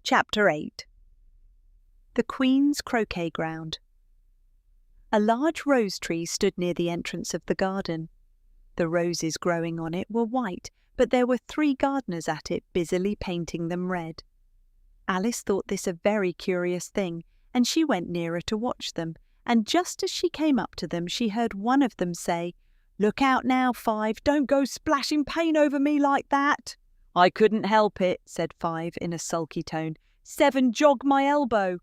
Chapter 8. The Queen's Croquet Ground. A large rose tree stood near the entrance of the garden. The roses growing on it were white, but there were 3 gardeners at it busily painting them red. Alice thought this a very curious thing, and she went nearer to watch them, and just as she came up to them she heard one of them say, "Look out now, 5, don't go splashing paint over me like that." "I couldn't help it," said 5 in a sulky tone. 7 jogged my elbow.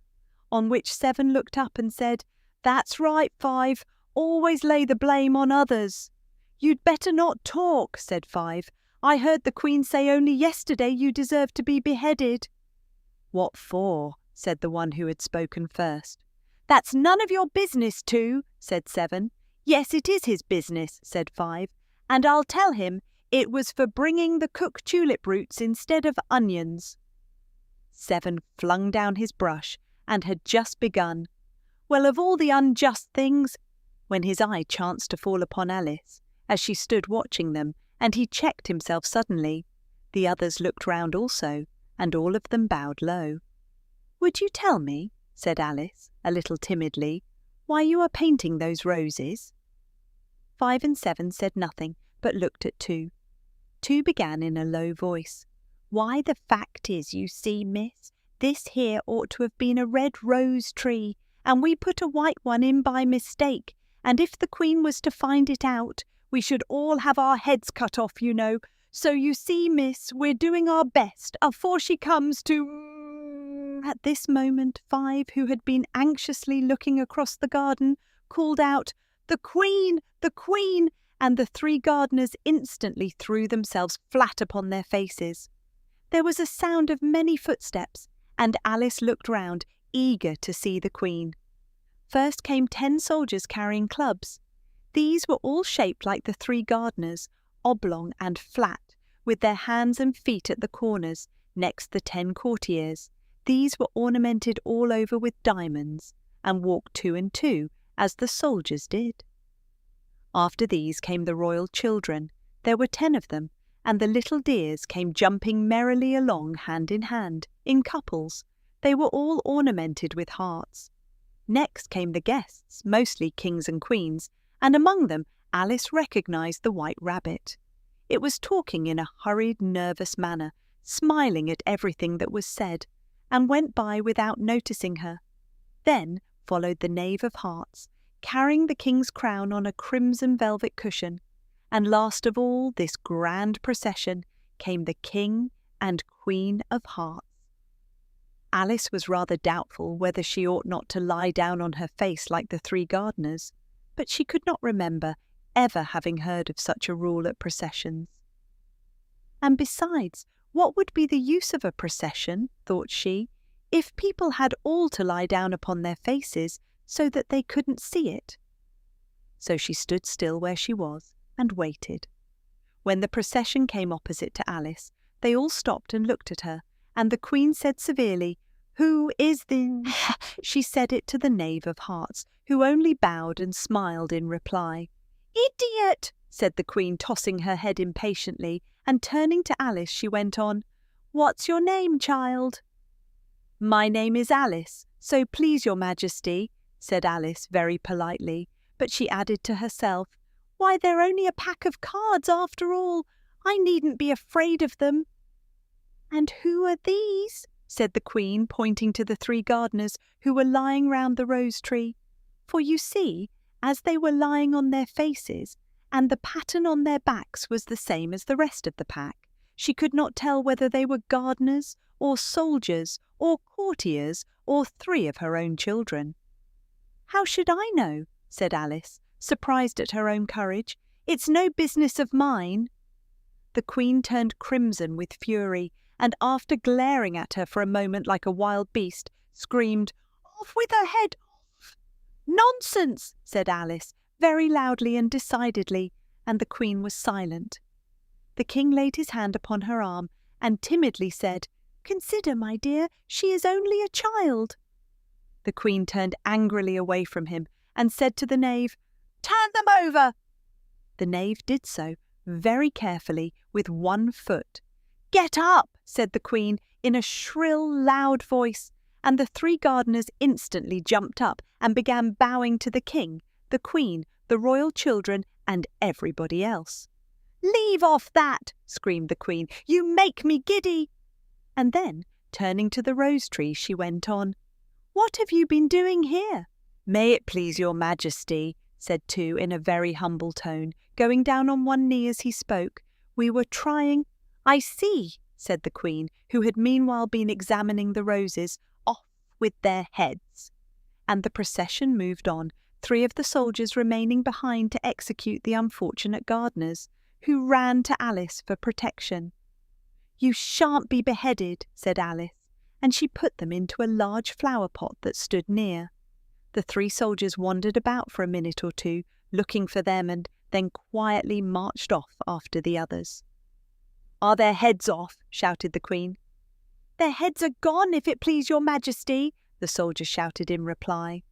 On which 7 looked up and said, "That's right, 5, always lay the blame on others." "You'd better not talk," said 5. "I heard the Queen say only yesterday you deserved to be beheaded." "What for?" said the one who had spoken first. "That's none of your business, 2, said 7. "Yes, it is his business," said 5, "and I'll tell him it was for bringing the cooked tulip roots instead of onions." 7 flung down his brush and had just begun, "Well, of all the unjust things," when his eye chanced to fall upon Alice, as she stood watching them, and he checked himself suddenly. The others looked round also, and all of them bowed low. "Would you tell me," said Alice, a little timidly, "why you are painting those roses?" 5 and 7 said nothing, but looked at 2. 2 began in a low voice. "Why, the fact is, you see, miss, this here ought to have been a red rose tree, and we put a white one in by mistake, and if the Queen was to find it out, we should all have our heads cut off, you know. So you see, miss, we're doing our best afore she comes to—" At this moment 5, who had been anxiously looking across the garden, called out, "The Queen! The Queen!" and the 3 gardeners instantly threw themselves flat upon their faces. There was a sound of many footsteps, and Alice looked round, eager to see the Queen. First came 10 soldiers carrying clubs. These were all shaped like the 3 gardeners, oblong and flat, with their hands and feet at the corners. Next the 10 courtiers. These were ornamented all over with diamonds, and walked 2 and 2, as the soldiers did. After these came the royal children. There were 10 of them, and the little dears came jumping merrily along hand in hand, in couples. They were all ornamented with hearts. Next came the guests, mostly kings and queens, and among them Alice recognised the White Rabbit. It was talking in a hurried, nervous manner, smiling at everything that was said, and went by without noticing her. Then followed the Knave of Hearts, carrying the king's crown on a crimson velvet cushion, and last of all this grand procession came the King and Queen of Hearts. Alice was rather doubtful whether she ought not to lie down on her face like the 3 gardeners, but she could not remember ever having heard of such a rule at processions. And besides, what would be the use of a procession, thought she, if people had all to lie down upon their faces so that they couldn't see it? So she stood still where she was and waited. When the procession came opposite to Alice, they all stopped and looked at her, and the Queen said severely, "Who is the—" She said it to the Knave of Hearts, who only bowed and smiled in reply. "Idiot!" said the Queen, tossing her head impatiently, and turning to Alice she went on, "What's your name, child?" "My name is Alice, so please your Majesty," said Alice very politely, but she added to herself, "Why, they're only a pack of cards after all. I needn't be afraid of them." "And who are these?" said the Queen, pointing to the 3 gardeners who were lying round the rose tree. For you see, as they were lying on their faces, and the pattern on their backs was the same as the rest of the pack, she could not tell whether they were gardeners, or soldiers, or courtiers, or 3 of her own children. "How should I know?" said Alice, surprised at her own courage. "It's no business of mine." The Queen turned crimson with fury, and after glaring at her for a moment like a wild beast, screamed, "Off with her head, off!" "Nonsense!" said Alice, very loudly and decidedly, and the Queen was silent. The King laid his hand upon her arm and timidly said, "Consider, my dear, she is only a child." The Queen turned angrily away from him and said to the Knave, "Turn them over!" The Knave did so, very carefully, with one foot. "Get up!" said the Queen in a shrill, loud voice, and the 3 gardeners instantly jumped up and began bowing to the King, the Queen, the royal children, and everybody else. "Leave off that!" screamed the Queen. "You make me giddy!" And then, turning to the rose tree, she went on, "What have you been doing here?" "May it please your Majesty," said two in a very humble tone, going down on one knee as he spoke. "We were trying—" "I see," said the Queen, who had meanwhile been examining the roses. "Off with their heads." And the procession moved on, 3 of the soldiers remaining behind to execute the unfortunate gardeners, who ran to Alice for protection. "You shan't be beheaded," said Alice, and she put them into a large flower pot that stood near. The 3 soldiers wandered about for a minute or 2, looking for them, and then quietly marched off after the others. "Are their heads off?" shouted the Queen. "Their heads are gone, if it please your Majesty," the soldiers shouted in reply.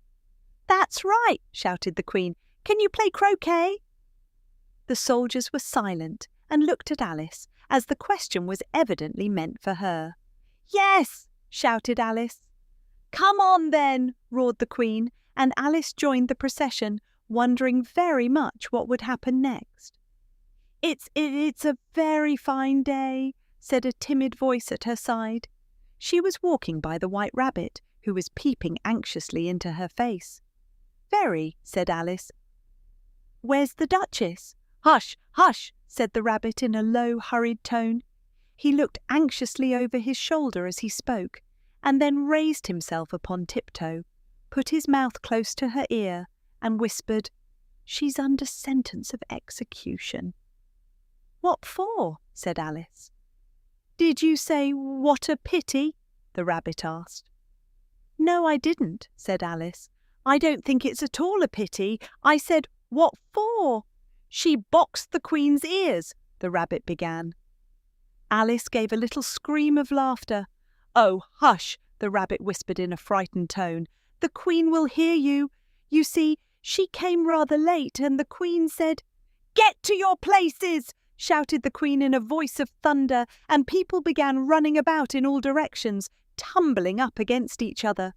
"That's right," shouted the Queen. "Can you play croquet?" The soldiers were silent and looked at Alice, as the question was evidently meant for her. "Yes!" shouted Alice. "Come on, then!" roared the Queen, and Alice joined the procession, wondering very much what would happen next. It's a very fine day," said a timid voice at her side. She was walking by the White Rabbit, who was peeping anxiously into her face. "Very," said Alice. "Where's the Duchess?" "Hush, hush," said the Rabbit in a low, hurried tone. He looked anxiously over his shoulder as he spoke, and then raised himself upon tiptoe, put his mouth close to her ear, and whispered, "She's under sentence of execution." "What for?" said Alice. "Did you say, 'what a pity'?" the Rabbit asked. "No, I didn't," said Alice. "I don't think it's at all a pity. I said, 'what for?'" "She boxed the Queen's ears," the Rabbit began. Alice gave a little scream of laughter. "Oh, hush," the Rabbit whispered in a frightened tone. "The Queen will hear you. You see, she came rather late, and the Queen said—" "Get to your places!" shouted the Queen in a voice of thunder, and people began running about in all directions, tumbling up against each other.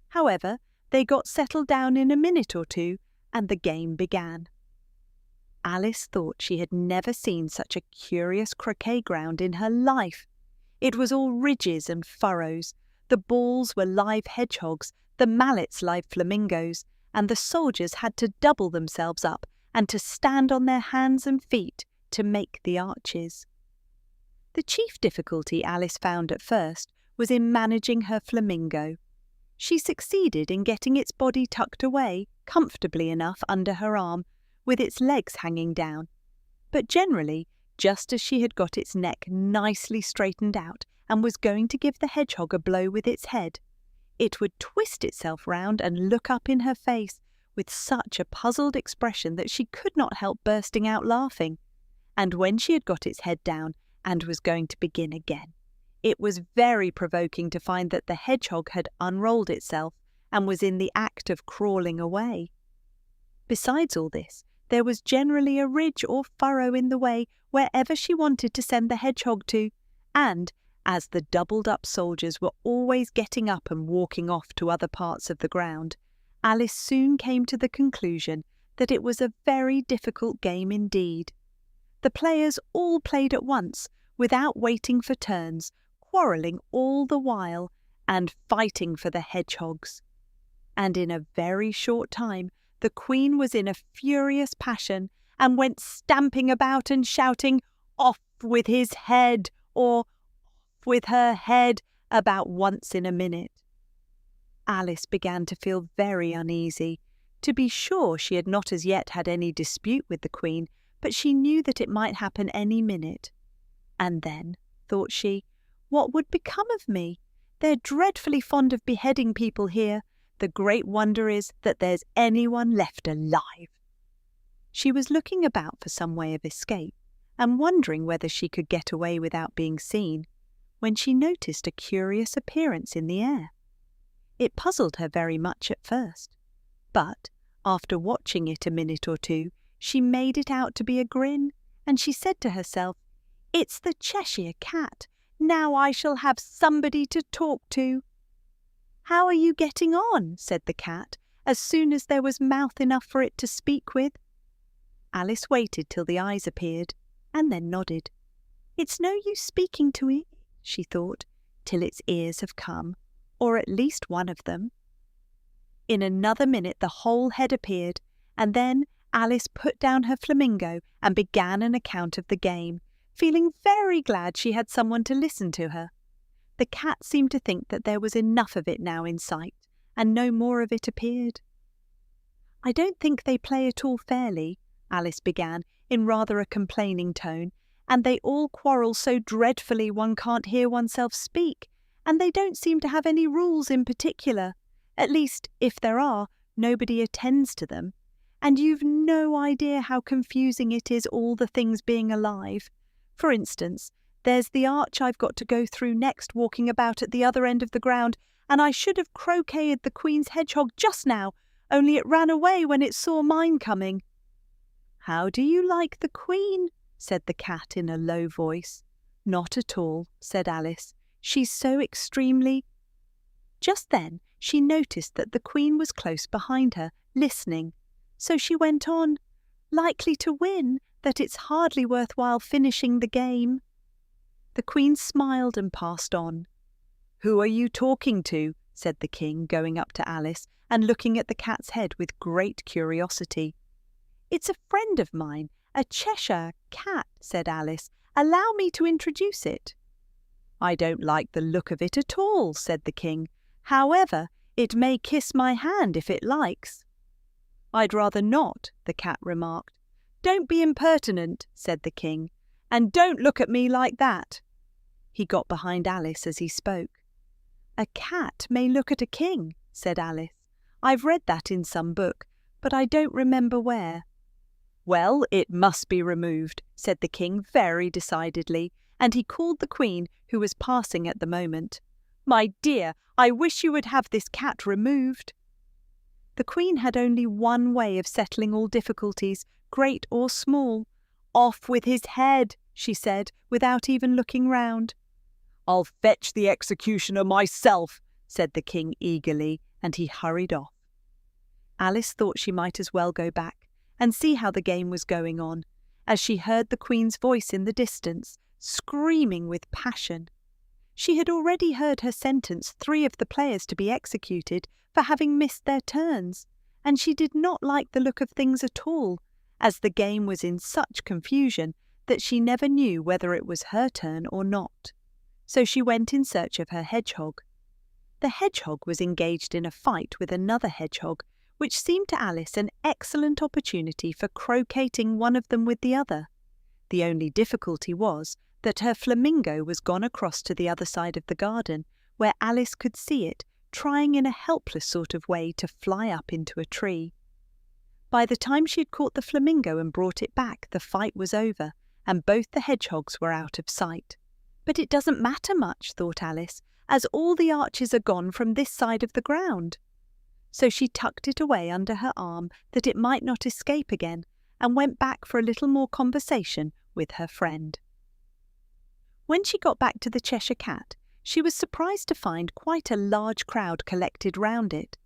However, they got settled down in a minute or 2, and the game began. Alice thought she had never seen such a curious croquet ground in her life. It was all ridges and furrows. The balls were live hedgehogs, the mallets live flamingos, and the soldiers had to double themselves up and to stand on their hands and feet to make the arches. The chief difficulty Alice found at first was in managing her flamingo. She succeeded in getting its body tucked away, comfortably enough under her arm, with its legs hanging down. But generally, just as she had got its neck nicely straightened out and was going to give the hedgehog a blow with its head, it would twist itself round and look up in her face with such a puzzled expression that she could not help bursting out laughing. And when she had got its head down and was going to begin again, it was very provoking to find that the hedgehog had unrolled itself and was in the act of crawling away. Besides all this, there was generally a ridge or furrow in the way wherever she wanted to send the hedgehog to, and, as the doubled-up soldiers were always getting up and walking off to other parts of the ground, Alice soon came to the conclusion that it was a very difficult game indeed. The players all played at once, without waiting for turns, quarrelling all the while, and fighting for the hedgehogs. And in a very short time, the Queen was in a furious passion, and went stamping about and shouting, "Off with his head!" or "Off with her head!" about once in a minute. Alice began to feel very uneasy. To be sure, she had not as yet had any dispute with the Queen, but she knew that it might happen any minute. And then, thought she, what would become of me? They're dreadfully fond of beheading people here. The great wonder is that there's anyone left alive. She was looking about for some way of escape, and wondering whether she could get away without being seen, when she noticed a curious appearance in the air. It puzzled her very much at first, but, after watching it a minute or 2, she made it out to be a grin, and she said to herself, "It's the Cheshire Cat. Now I shall have somebody to talk to." "How are you getting on?" said the cat, as soon as there was mouth enough for it to speak with. Alice waited till the eyes appeared, and then nodded. "It's no use speaking to it," she thought, "till its ears have come, or at least one of them." In another minute the whole head appeared, and then Alice put down her flamingo and began an account of the game, feeling very glad she had someone to listen to her. The cat seemed to think that there was enough of it now in sight, and no more of it appeared. "I don't think they play at all fairly," Alice began, in rather a complaining tone, "and they all quarrel so dreadfully one can't hear oneself speak, and they don't seem to have any rules in particular. At least, if there are, nobody attends to them. And you've no idea how confusing it is, all the things being alive. For instance, there's the arch I've got to go through next, walking about at the other end of the ground, and I should have croqueted the Queen's hedgehog just now, only it ran away when it saw mine coming." "How do you like the Queen?" said the cat in a low voice. "Not at all," said Alice. "She's so extremely—" Just then she noticed that the Queen was close behind her, listening. So she went on, "Likely to win, that it's hardly worthwhile finishing the game." The Queen smiled and passed on. "Who are you talking to?" said the King, going up to Alice and looking at the cat's head with great curiosity. "It's a friend of mine, a Cheshire cat," said Alice. "Allow me to introduce it." "I don't like the look of it at all," said the King. "However, it may kiss my hand if it likes." "I'd rather not," the cat remarked. "Don't be impertinent," said the King, "and don't look at me like that." He got behind Alice as he spoke. "A cat may look at a king," said Alice. "I've read that in some book, but I don't remember where." "Well, it must be removed," said the King very decidedly, and he called the Queen, who was passing at the moment. "My dear, I wish you would have this cat removed." The Queen had only one way of settling all difficulties, great or small. "Off with his head," she said, without even looking round. "I'll fetch the executioner myself," said the King eagerly, and he hurried off. Alice thought she might as well go back and see how the game was going on, as she heard the Queen's voice in the distance, screaming with passion. She had already heard her sentence 3 of the players to be executed for having missed their turns, and she did not like the look of things at all, as the game was in such confusion that she never knew whether it was her turn or not. So she went in search of her hedgehog. The hedgehog was engaged in a fight with another hedgehog, which seemed to Alice an excellent opportunity for croqueting one of them with the other. The only difficulty was that her flamingo was gone across to the other side of the garden, where Alice could see it, trying in a helpless sort of way to fly up into a tree. By the time she had caught the flamingo and brought it back, the fight was over, and both the hedgehogs were out of sight. "But it doesn't matter much," thought Alice, "as all the arches are gone from this side of the ground." So she tucked it away under her arm that it might not escape again, and went back for a little more conversation with her friend. When she got back to the Cheshire Cat, she was surprised to find quite a large crowd collected round it.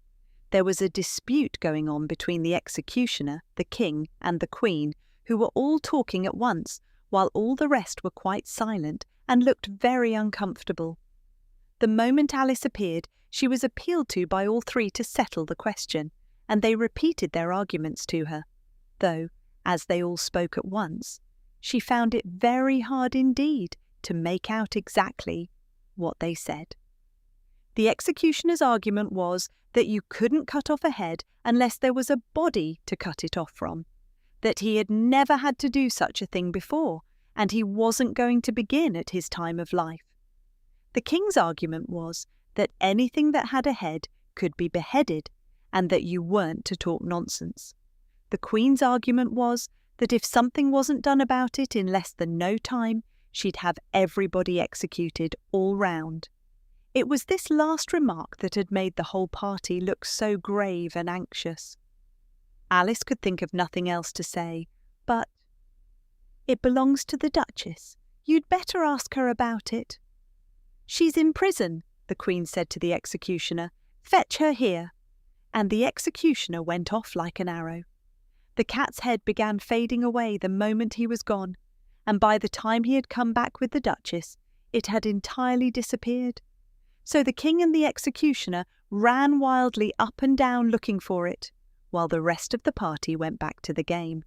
There was a dispute going on between the executioner, the King, and the Queen, who were all talking at once, while all the rest were quite silent and looked very uncomfortable. The moment Alice appeared, she was appealed to by all 3 to settle the question, and they repeated their arguments to her, though, as they all spoke at once, she found it very hard indeed to make out exactly what they said. The executioner's argument was that you couldn't cut off a head unless there was a body to cut it off from, that he had never had to do such a thing before, and he wasn't going to begin at his time of life. The King's argument was that anything that had a head could be beheaded, and that you weren't to talk nonsense. The Queen's argument was that if something wasn't done about it in less than no time, she'd have everybody executed all round. It was this last remark that had made the whole party look so grave and anxious. Alice could think of nothing else to say, but, "It belongs to the Duchess. You'd better ask her about it." "She's in prison," the Queen said to the executioner. "Fetch her here." And the executioner went off like an arrow. The cat's head began fading away the moment he was gone, and by the time he had come back with the Duchess, it had entirely disappeared. So the King and the executioner ran wildly up and down looking for it, while the rest of the party went back to the game.